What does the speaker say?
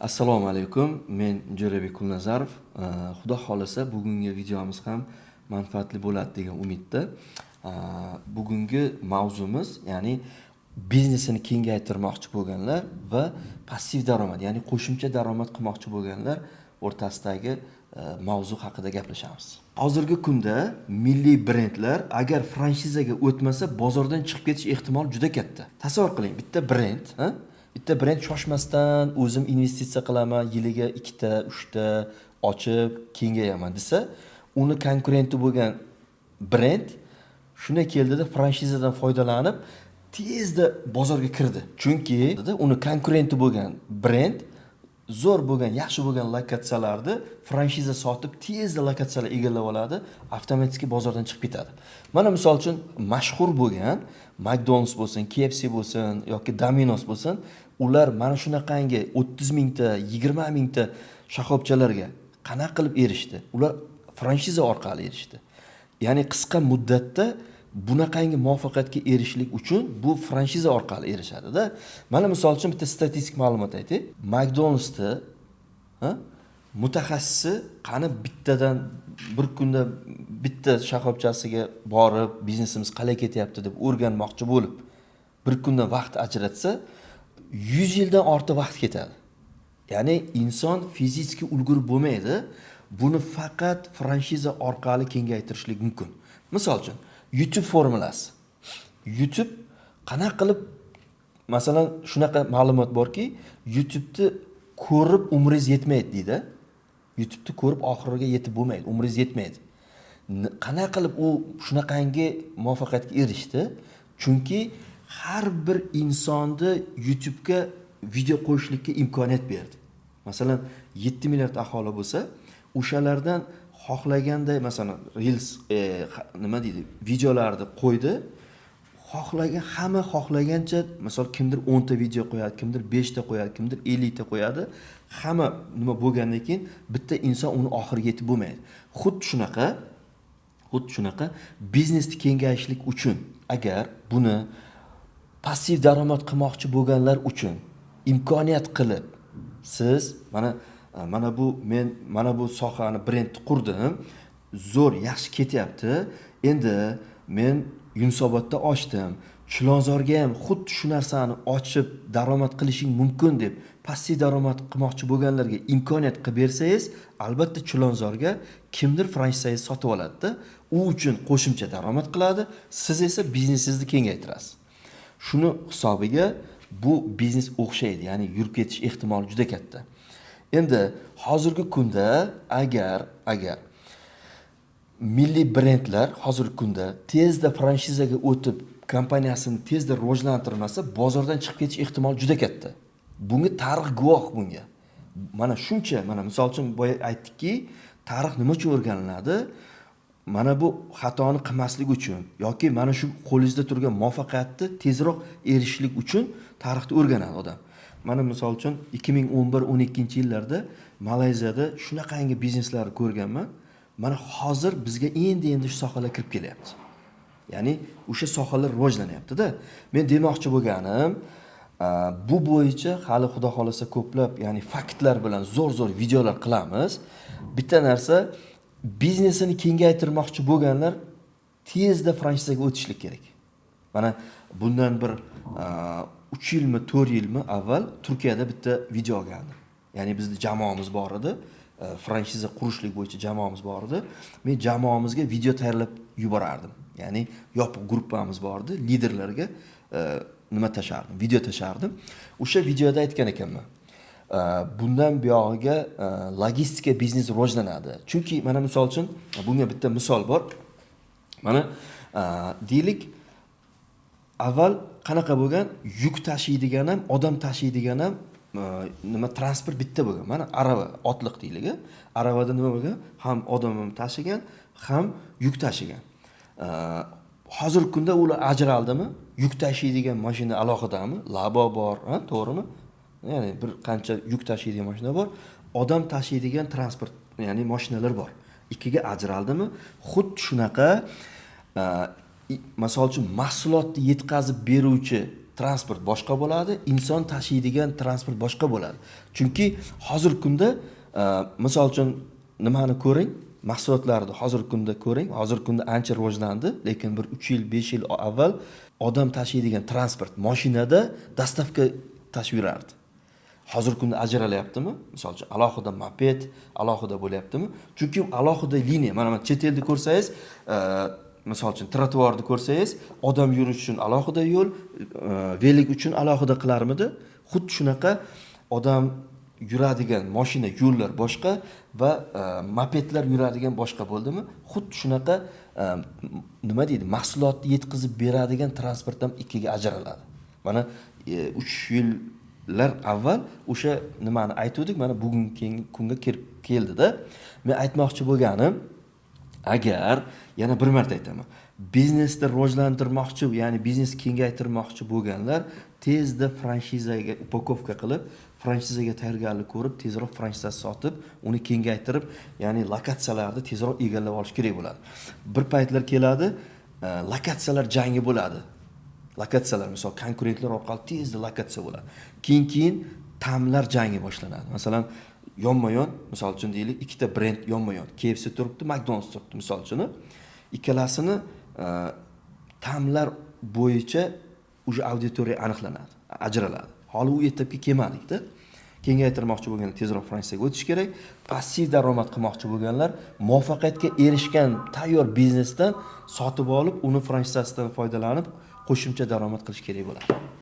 Assalomu alaykum. Men Jo'rabek Kulnazarov. Xudo xolasa bugungi videomiz ham manfaatli bo'ladi degan umidda. Bugungi mavzumiz, ya'ni biznesini kengaytirmoqchi bo'lganlar va passiv daromad, ya'ni qo'shimcha daromad qilmoqchi bo'lganlar o'rtasidagi mavzu haqida gaplashamiz. Hozirgi kunda milliy brendlar agar franshizaga o'tmasa, bozordan chiqib ketish ehtimoli juda katta. Tasavvur qiling, bitta brend shoshmasdan o'zim investitsiya qilaman, yiliga 2 ta, 3 ta ochib kengayaman desa, uni konkurenti bo'lgan brend shunday keldida franshizadan foydalanib tezda bozorga kirdi. Chunki uni konkurenti bo'lgan brend zo'r bo'lgan, yaxshi bo'lgan lokatsiyalarni franshiza sotib tezda lokatsiyalar egallab oladi, avtomatik bozordan chiqib ketadi. Mana misol uchun mashhur bo'lgan McDonald's bo'lsin, KFC bo'lsin yoki Domino's bo'lsin, ular mana shunaqangi 30 mingta, 20 mingta shoxobchalarga qanaqa qilib erishdi? Ular franshiza orqali erishdi. Ya'ni qisqa muddatda bunaqangi muvaffaqiyatga erishishlik uchun bu franshiza orqali erishadi-da. Mana misol uchun bitta statistik ma'lumot aytay. McDonald'sda mutaxassisi qani bittadan bir kunda bitta shoxobchasiga borib, biznesimiz qalay ketyapti deb o'rganmoqchi bo'lib, bir kunda vaqt ajratsa, 100 yildan ortiq vaqt ketadi. Ya'ni inson fiziki ulgurib bo'lmaydi. Buni faqat franshiza orqali kengaytirishlik mumkin. Misol uchun YouTube formulasi. YouTube qanaqa qilib, masalan, shunaqa ma'lumot borki, YouTube'ni ko'rib umringiz yetmaydi deydi. YouTube'ni ko'rib oxiriga yetib bo'lmaydi, umringiz yetmaydi. Qanaqa qilib u shunaqangi muvaffaqiyatga erishdi? Chunki har bir insonni YouTube'ga video qo'yishlikka imkoniyat berdi. Masalan, 7 milliard aholi bo'lsa, o'shalardan xohlaganday, masalan, reels nima deydi, videolarni qo'ydi. Hamma xohlagancha, misol kimdir 10 ta video qo'yadi, kimdir 5 ta qo'yadi, kimdir 50 ta qo'yadi. Hamma nima bo'lgandan keyin bitta inson uni oxiriga yetib bo'lmaydi. Xuddi shunaqa biznesni kengayishlik uchun agar buni passiv daromad qilmoqchi bo'lganlar uchun imkoniyat qilib siz mana bu sohani brendni qurdim, zo'r, yaxshi ketyapti. Endi men Yunusobodda ochdim. Chilonzorga ham xuddi shu narsani ochib daromad qilishing mumkin deb passiv daromad qilmoqchi bo'lganlarga imkoniyat qilib bersangiz, albatta Chilonzorga kimdir franshiza sotib oladi-da. U uchun qo'shimcha daromad qiladi, siz esa biznesingizni kengaytirasiz. Shuni hisobiga bu biznes o'xshaydi, ya'ni yurib ketish ehtimoli juda katta. Endi hozirgi kunda agar milliy brendlar hozirgi kunda tezda franshizaga o'tib, kompaniyasini tezda rivojlantirmasa, bozordan chiqib ketish ehtimoli juda katta. Bunga tarix guvoh bunga. Mana shuncha, misol uchun boya aytdikki, tarix nima uchun o'rganiladi? Mana bu xatoni qilmaslik uchun yoki mana shu qo'lingizda turgan muvaffaqiyatni tezroq erishishlik uchun tarixni o'rganadi odam. Mana misol uchun 2011-12-yillarda Malayziyada shunaqangi bizneslarni ko'rganman. Mana hozir bizga endi shu sohalar kirib kelyapti. Ya'ni o'sha sohalar rivojlanyapti-da. Men demoqchi bo'lganim, bu bo'yicha hali xudo xolasa ko'plab, ya'ni faktlar bilan zo'r videolar qilamiz. Bitta narsa, biznesini kengaytirmoqchi bo'lganlar tezda franshizaga o'tishlik kerak. Mana bundan bir 3 yilmi, 4 yilmi avval Turkiyada bitta video olgandim. Ya'ni bizning jamoamiz bor edi. Franshiza qurishlik bo'yicha jamoamiz bor edi. Men jamoamizga video tayyorlab yuborardim. Ya'ni yopiq gruppamiz bor edi, liderlarga video tashardim. O'sha videoda aytgan ekanman. Bundan buyog'iga logistika biznes rivojlanadi. Chunki mana misol uchun bunga bitta misol bor. Mana deylik, avval qanaqa bo'lgan, yuk tashiydigan ham, odam tashiydigan ham transport bitta bo'lgan. Mana arava, otliq deylik. Aravada nima bo'lgan? Ham odam ham tashigan, ham yuk tashigan. Hozirgi kunda ular ajraldimi? Yuk tashiydigan mashina alohidami? Labo bor, to'g'rimi? Ya'ni bir qancha yuk tashiydigan mashina bor, odam tashiydigan transport, ya'ni mashinalar bor. Ikkiga ajraldimi? Xuddi shunaqa, masalan uchun mahsulotni yetkazib beruvchi transport boshqa bo'ladi, inson tashiydigan transport boshqa bo'ladi. Chunki hozirgi kunda misol uchun nimani ko'ring, mahsulotlarni hozirgi kunda ko'ring, hozirgi kunda ancha rivojlandi, lekin bir 3 yil, 5 yil avval odam tashiydigan transport mashinada dastavka tashib yurardi. Hozirgi kunda ajralyaptimi? Misol uchun alohida moped, alohida bo'lyaptimi? Chunki alohida liniya, mana chet elda ko'rsangiz, misol uchun trotuarni ko'rsangiz, odam yurish uchun alohida yo'l, velik uchun alohida qilarmidi? Xuddi shunaqa odam yuradigan mashina yo'llar boshqa va mopedlar yuradigan boshqa bo'ldimi? Xuddi shunaqa nima deydi? Mahsulotni yetkazib beradigan transport ham ikkiga ajraladi. Mana 3 yillar avval o'sha nimani aytdik, mana bugungi kunga kirib keldi-da. Men aytmoqchi bo'lganim, agar yana bir marta aytaman, biznesni rivojlantirmoqchi, ya'ni biznes kengaytirmoqchi bo'lganlar tezda franshizaga upakovka qilib, franshizaga tayyorgarlik ko'rib, tezroq franshizani sotib, uni kengaytirib, ya'ni lokatsiyalarni tezroq egallab olish kerak bo'ladi. Bir paytlar keladi, lokatsiyalar jangi bo'ladi. Lokatsiyalar, misol konkurentlar orqali tezda lokatsiya bo'ladi. Keyin ta'mlar jangi boshlanadi. Masalan, yonma-yon, misol uchun deylik, ikkita brend yonma-yon. KFC turibdi, McDonald's turibdi, misol uchun. Ikkalasini ta'mlar bo'yicha o'sha auditoriya aniqlanadi, ajraladi. Hali u etapga kelmadik-da. Kengaytirmoqchi bo'lganlar tezroq fransiyaga o'tish kerak. Passiv daromad qilmoqchi bo'lganlar muvaffaqiyatga erishgan tayyor biznesdan sotib olib, uni fransiyasidan foydalanib, qo'shimcha daromad qilish kerak bo'ladi.